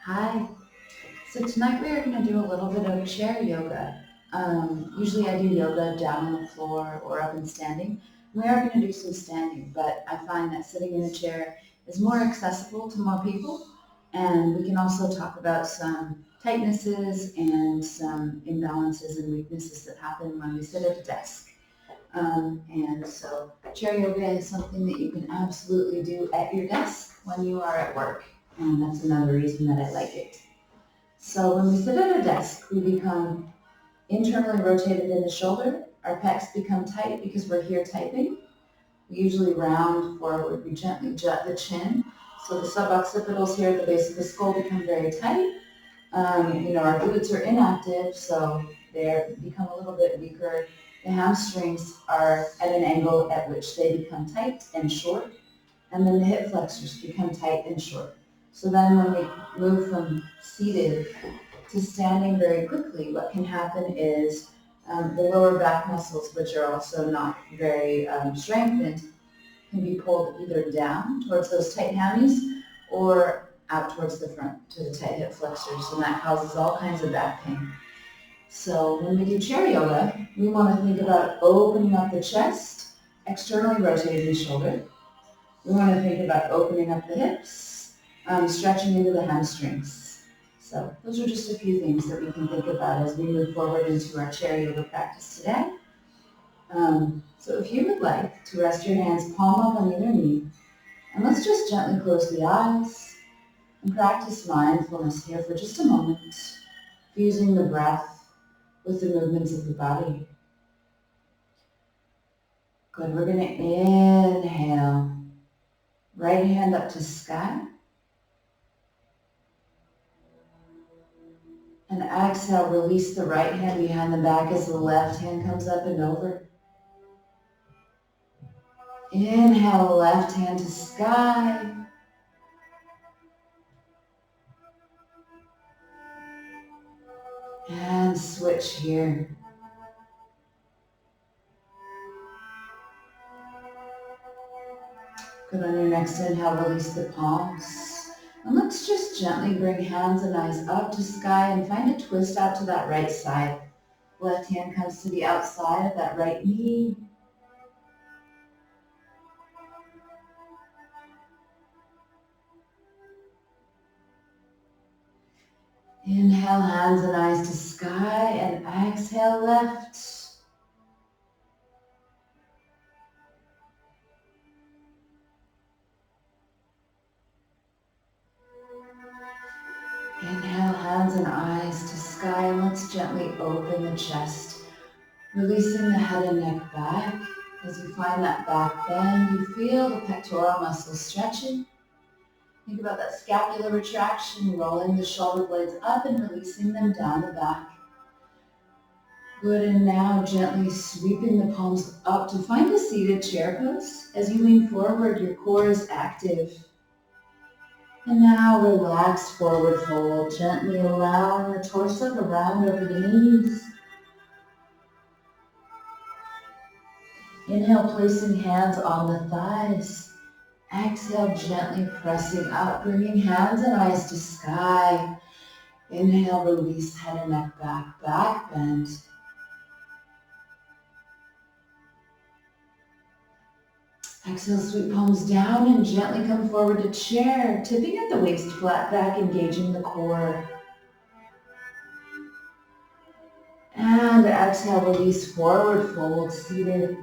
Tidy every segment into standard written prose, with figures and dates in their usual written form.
Hi. So tonight we are going to do a little bit of chair yoga. Usually I do yoga down on the floor or up and standing. We are going to do some standing, but I find that sitting in a chair is more accessible to more people. And we can also talk about some tightnesses and some imbalances and weaknesses that happen when we sit at a desk. And so chair yoga is something that you can absolutely do at your desk when you are at work. And that's another reason that I like it. So when we sit at a desk, we become internally rotated in the shoulder. Our pecs become tight because we're here typing. We usually round forward. We gently jut the chin. So the suboccipitals here at the base of the skull become very tight. Our glutes are inactive, so they become a little bit weaker. The hamstrings are at an angle at which they become tight and short, and then the hip flexors become tight and short. So then when we move from seated to standing very quickly, what can happen is the lower back muscles, which are also not very strengthened, can be pulled either down towards those tight hammies or out towards the front to the tight hip flexors, and that causes all kinds of back pain. So when we do chair yoga, we want to think about opening up the chest, externally rotating the shoulder. We want to think about opening up the hips, stretching into the hamstrings. So those are just a few things that we can think about as we move forward into our chair yoga practice today. So if you would like to rest your hands palm up on either knee, and let's just gently close the eyes and practice mindfulness here for just a moment, fusing the breath with the movements of the body. Good, we're going to inhale, right hand up to sky, and exhale, release the right hand behind the back as the left hand comes up and over. Inhale, left hand to sky. And switch here. Good, on your next inhale, release the palms. And let's just gently bring hands and eyes up to sky and find a twist out to that right side. Left hand comes to the outside of that right knee. Inhale, hands and eyes to sky, and exhale, left. Inhale, hands and eyes to sky, and let's gently open the chest, releasing the head and neck back. As you find that back bend, you feel the pectoral muscles stretching. Think about that scapular retraction, rolling the shoulder blades up and releasing them down the back. Good, and now gently sweeping the palms up to find a seated chair pose. As you lean forward, your core is active. And now relax forward fold, gently allowing the torso to round over the knees. Inhale, placing hands on the thighs. Exhale, gently pressing up, bringing hands and eyes to sky. Inhale, release head and neck back, back bend. Exhale, sweep palms down and gently come forward to chair, tipping at the waist, flat back, engaging the core. And exhale, release forward fold, seated.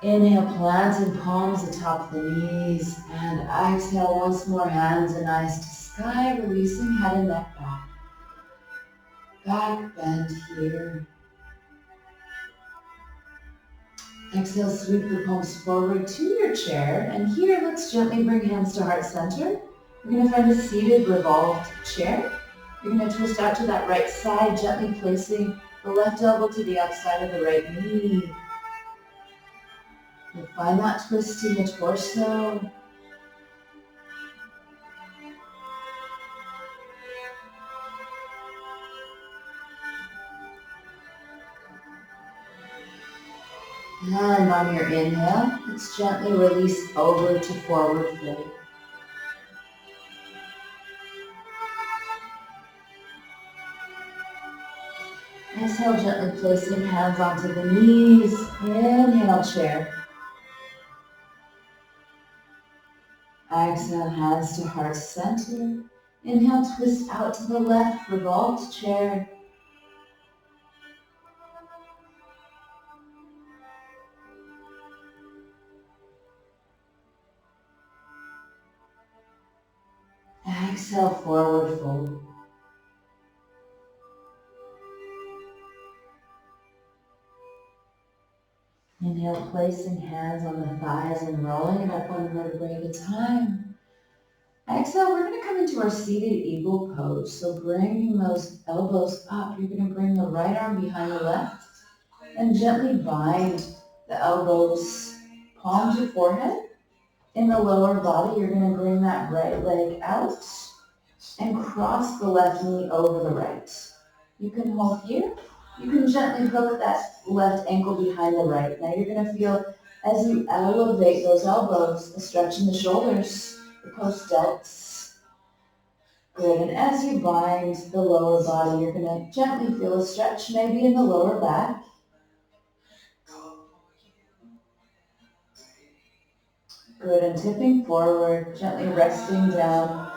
Inhale, planting palms atop the knees, and exhale once more, hands and eyes to sky, releasing head and neck back. Back bend here. Exhale, sweep the palms forward to your chair, and here let's gently bring hands to heart center. We're going to find a seated revolved chair. You're going to twist out to that right side, gently placing the left elbow to the outside of the right knee. You'll find that twist in the torso. And on your inhale, let's gently release over to forward fold. Exhale, gently placing hands onto the knees. Inhale, chair. Exhale, hands to heart center. Inhale, twist out to the left, revolve, chair. Exhale, forward fold. Inhale, placing hands on the thighs and rolling it up one vertebrae at a time. Exhale, we're going to come into our seated eagle pose. So bringing those elbows up, you're going to bring the right arm behind the left and gently bind the elbows, palm to forehead. In the lower body, you're going to bring that right leg out and cross the left knee over the right. You can hold here. You can gently hook that left ankle behind the right. Now you're going to feel as you elevate those elbows, the stretch in the shoulders, the post delts. Good, and as you bind the lower body, you're going to gently feel a stretch maybe in the lower back. Good, and tipping forward, gently resting down,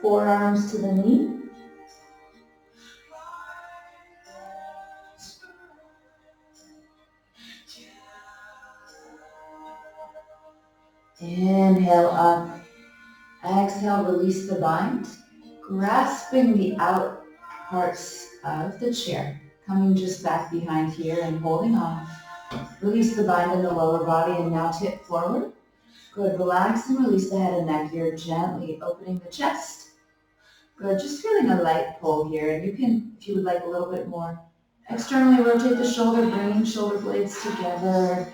forearms to the knee. Inhale up. Exhale, release the bind. Grasping the out parts of the chair. Coming just back behind here and holding on. Release the bind in the lower body and now tip forward. Good, relax and release the head and neck here, gently opening the chest. Good, just feeling a light pull here. And you can, if you would like a little bit more, externally rotate the shoulder, bringing shoulder blades together.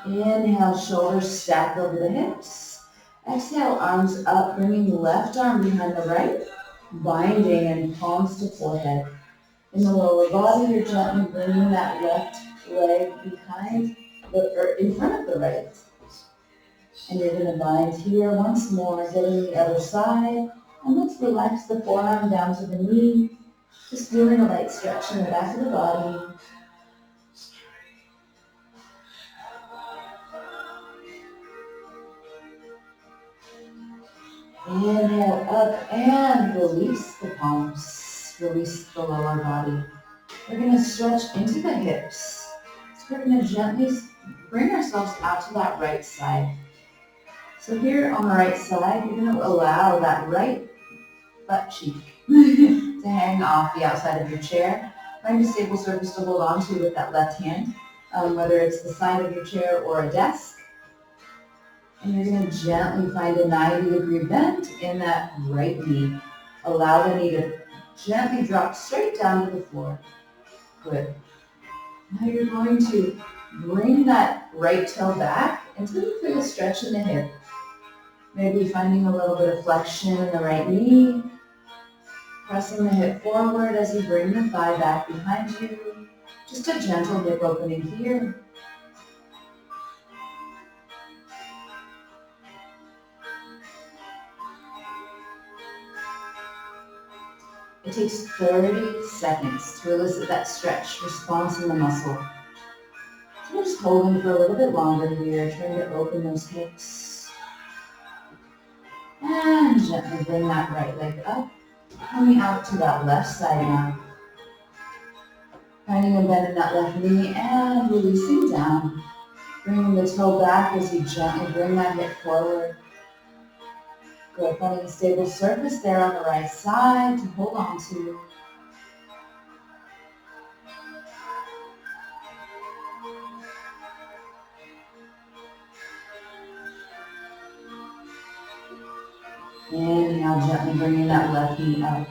Inhale, shoulders stack over the hips. Exhale, arms up, bringing left arm behind the right, binding and palms to forehead. In the lower body, you're gently bringing that left leg behind, or in front of the right. And you're going to bind here once more, hitting the other side. And let's relax the forearm down to the knee. Just feeling a light stretch in the back of the body. Inhale up and release the palms. Release the lower body. We're going to stretch into the hips. So we're going to gently bring ourselves out to that right side. So here on the right side, you're going to allow that right butt cheek to hang off the outside of your chair. Find a stable surface to hold on to with that left hand, whether it's the side of your chair or a desk. And you're going to gently find a 90-degree bend in that right knee. Allow the knee to gently drop straight down to the floor. Good. Now you're going to bring that right toe back until you feel a stretch in the hip. Maybe finding a little bit of flexion in the right knee. Pressing the hip forward as you bring the thigh back behind you. Just a gentle hip opening here. It takes 30 seconds to elicit that stretch response in the muscle. So we're just holding for a little bit longer here, trying to open those hips. And gently bring that right leg up, coming out to that left side now. Finding a bend in that left knee and releasing down. Bringing the toe back as you gently bring that hip forward. Good, finding a stable surface there on the right side to hold on to. Inhale, gently bringing that left knee up.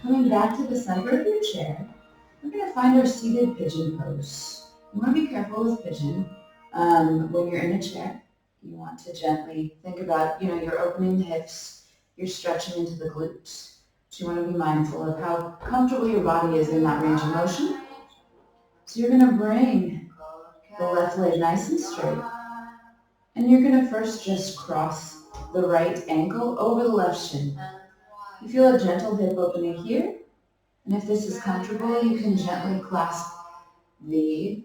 Coming back to the center of your chair, we're going to find our seated pigeon pose. You want to be careful with pigeon when you're in a chair. You want to gently think about, you're opening the hips, you're stretching into the glutes. But you want to be mindful of how comfortable your body is in that range of motion. So you're going to bring the left leg nice and straight. And you're going to first just cross the right ankle over the left shin. You feel a gentle hip opening here. And if this is comfortable, you can gently clasp the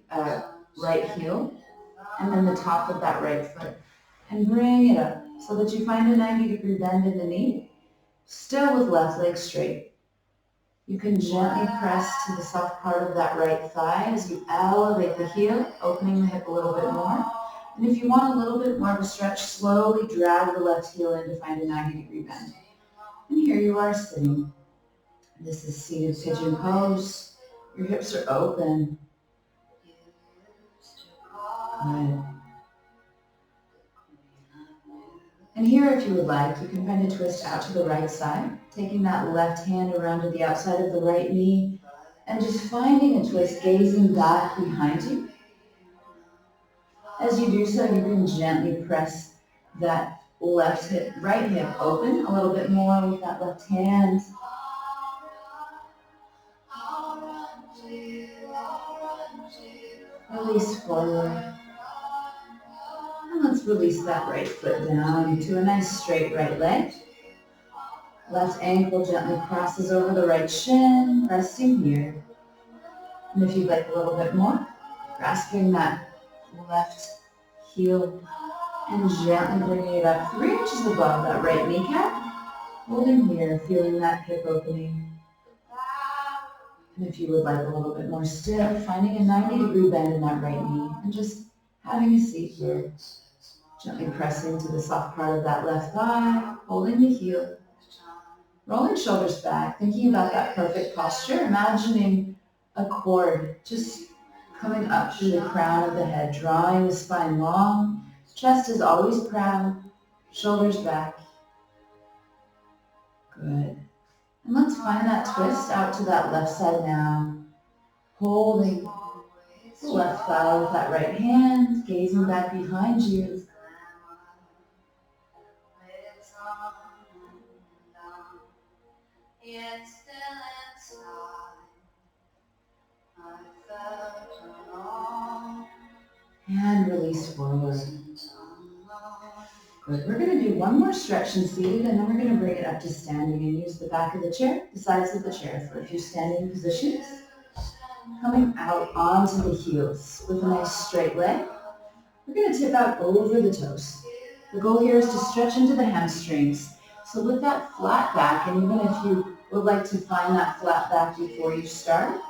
right heel and then the top of that right foot and bring it up so that you find a 90-degree bend in the knee, still with left leg straight. You can gently press to the soft part of that right thigh as you elevate the heel, opening the hip a little bit more. And if you want a little bit more of a stretch, slowly drag the left heel in to find a 90-degree bend. And here you are sitting. This is seated pigeon pose. Your hips are open. Good. And here, if you would like, you can find a twist out to the right side, taking that left hand around to the outside of the right knee, and just finding a twist, gazing back behind you. As you do so, you can gently press that left hip, right hip open a little bit more with that left hand. Release forward. And let's release that right foot down to a nice straight right leg. Left ankle gently crosses over the right shin, resting here. And if you'd like a little bit more, grasping that left heel and gently bringing it up 3 inches above that right kneecap. Holding here, feeling that hip opening. And if you would like a little bit more still, finding a 90-degree bend in that right knee and just having a seat here. Gently pressing to the soft part of that left thigh, holding the heel. Rolling shoulders back, thinking about that perfect posture, imagining a cord just coming up through the crown of the head, drawing the spine long. Chest is always proud, shoulders back. Good. And let's find that twist out to that left side now. Holding the left thigh with that right hand, gazing back behind you. And release forward. Good. We're going to do one more stretch and seated, and then we're going to bring it up to standing and use the back of the chair, the sides of the chair for a few standing positions. Coming out onto the heels with a nice straight leg. We're going to tip out over the toes. The goal here is to stretch into the hamstrings. So with that flat back, and even if you would like to find that flat back before you start,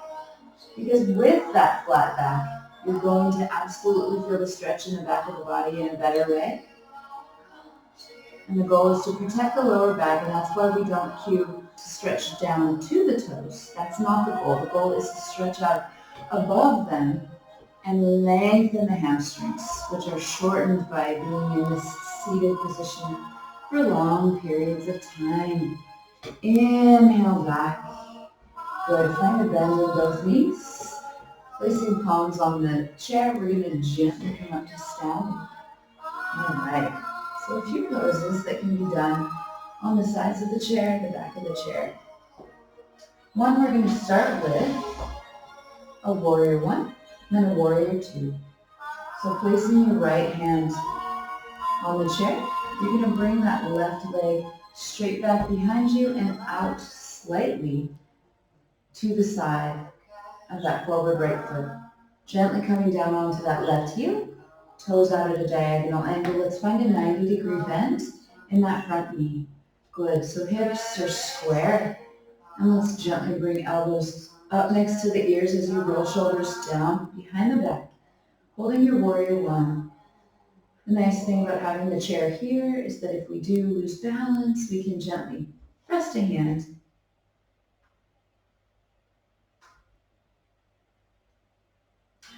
because with that flat back, you're going to absolutely feel the stretch in the back of the body in a better way. And the goal is to protect the lower back, and that's why we don't cue to stretch down to the toes. That's not the goal. The goal is to stretch out above them and lengthen the hamstrings, which are shortened by being in this seated position for long periods of time. Inhale back. Good. Find a bend in both knees. Placing palms on the chair, we're going to gently come up to standing. All right. So a few poses that can be done on the sides of the chair, the back of the chair. One, we're going to start with a warrior one, and then a warrior two. So placing your right hand on the chair, you're going to bring that left leg straight back behind you and out slightly to the side of that forward right foot. Gently coming down onto that left heel, toes out at a diagonal angle. Let's find a 90-degree bend in that front knee. Good, so hips are square. And let's gently bring elbows up next to the ears as you roll shoulders down behind the back. Holding your warrior one. The nice thing about having the chair here is that if we do lose balance, we can gently rest a hand.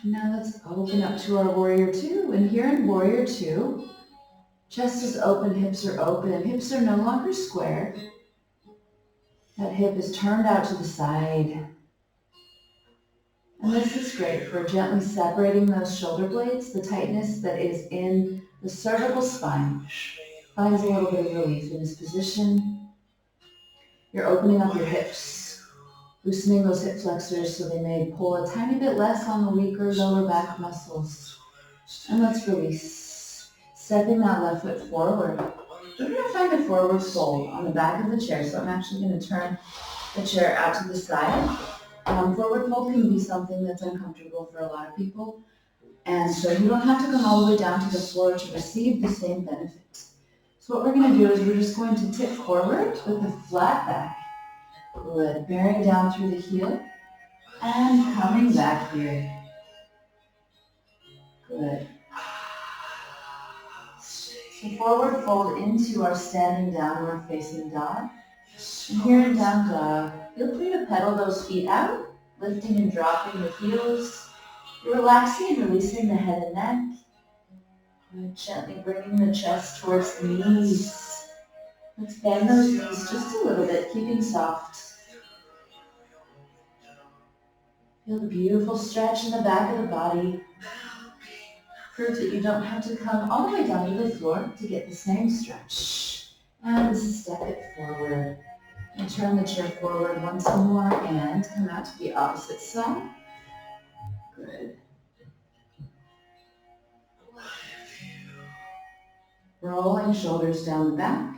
Now let's open up to our warrior two. And here in warrior two, chest is open, hips are open. Hips are no longer square. That hip is turned out to the side. And this is great for gently separating those shoulder blades. The tightness that is in the cervical spine finds a little bit of relief in this position. You're opening up your hips, loosening those hip flexors so they may pull a tiny bit less on the weaker lower back muscles. And let's release. Stepping that left foot forward. We're going to find a forward fold on the back of the chair. So I'm actually going to turn the chair out to the side. Forward fold can be something that's uncomfortable for a lot of people. And so you don't have to come all the way down to the floor to receive the same benefit. So what we're going to do is we're just going to tip forward with a flat back. Good. Bearing down through the heel and coming back here. Good. So forward fold into our standing downward facing dog. And here in down dog, feel free to pedal those feet out, lifting and dropping the heels, relaxing and releasing the head and neck. Good. Gently bringing the chest towards the knees. Let's bend those knees just a little bit, keeping soft. Feel the beautiful stretch in the back of the body. Prove that you don't have to come all the way down to the floor to get the same stretch. And step it forward. And turn the chair forward once more and come out to the opposite side. Good. Rolling shoulders down the back.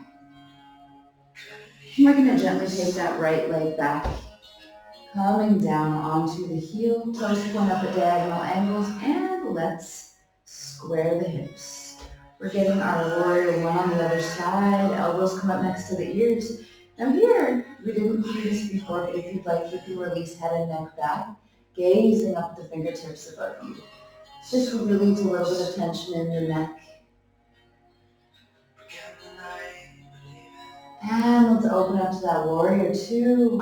We're going to gently take that right leg back. Coming down onto the heel, toes point up at diagonal angles, and let's square the hips. We're getting our warrior one on the other side, elbows come up next to the ears. Now here, we didn't do this before, but if you'd like, you can release head and neck back, gazing up the fingertips above you. Just release a little bit of tension in the neck. And let's open up to that warrior two.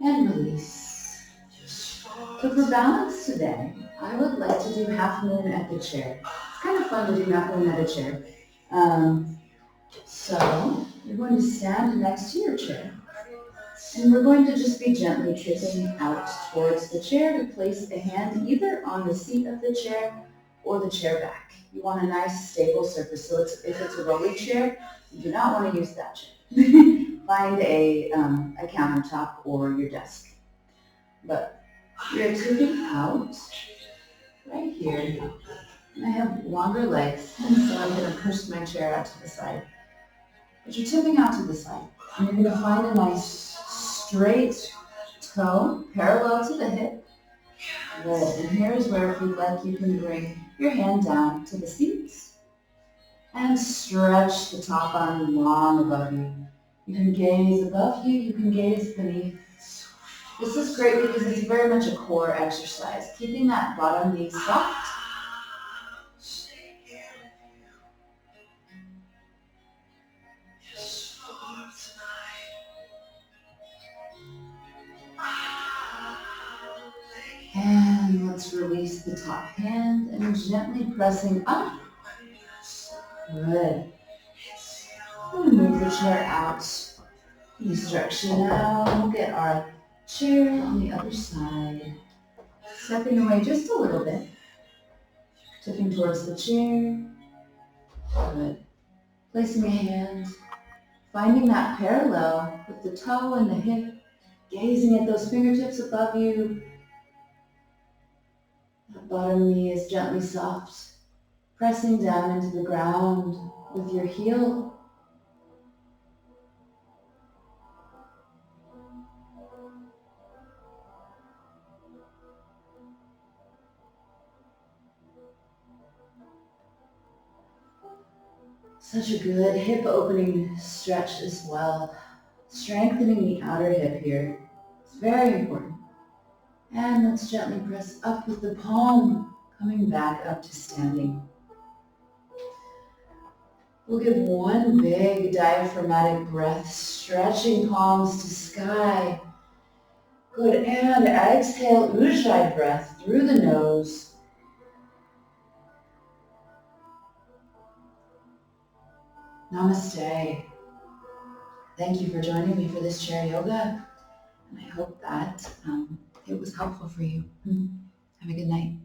And release. So for balance today, I would like to do half moon at the chair. It's kind of fun to do half moon at a chair. So you're going to stand next to your chair. And we're going to just be gently tipping out towards the chair to place a hand either on the seat of the chair or the chair back. You want a nice stable surface. So if it's a rolly chair, you do not want to use that chair. Find a countertop or your desk. But you're tipping out right here. And I have longer legs, and so I'm going to push my chair out to the side. But you're tipping out to the side. And you're going to find a nice straight toe parallel to the hip. Good. And here's where, if you'd like, you can bring your hand down to the seat and stretch the top arm long above you. You can gaze above you, you can gaze beneath. This is great because it's very much a core exercise, keeping that bottom knee soft. And let's release the top hand and gently pressing up. Good. And move the chair out. You stretch it out. We'll get our chair on the other side. Stepping away just a little bit. Tipping towards the chair. Good. Placing a hand. Finding that parallel with the toe and the hip. Gazing at those fingertips above you. That bottom knee is gently soft. Pressing down into the ground with your heel. Such a good hip opening stretch as well. Strengthening the outer hip here. It's very important. And let's gently press up with the palm, coming back up to standing. We'll give one big diaphragmatic breath, stretching palms to sky. Good, and exhale, Ujjayi breath through the nose. Namaste. thank you for joining me for this chair yoga, and I hope that it was helpful for you. Have a good night.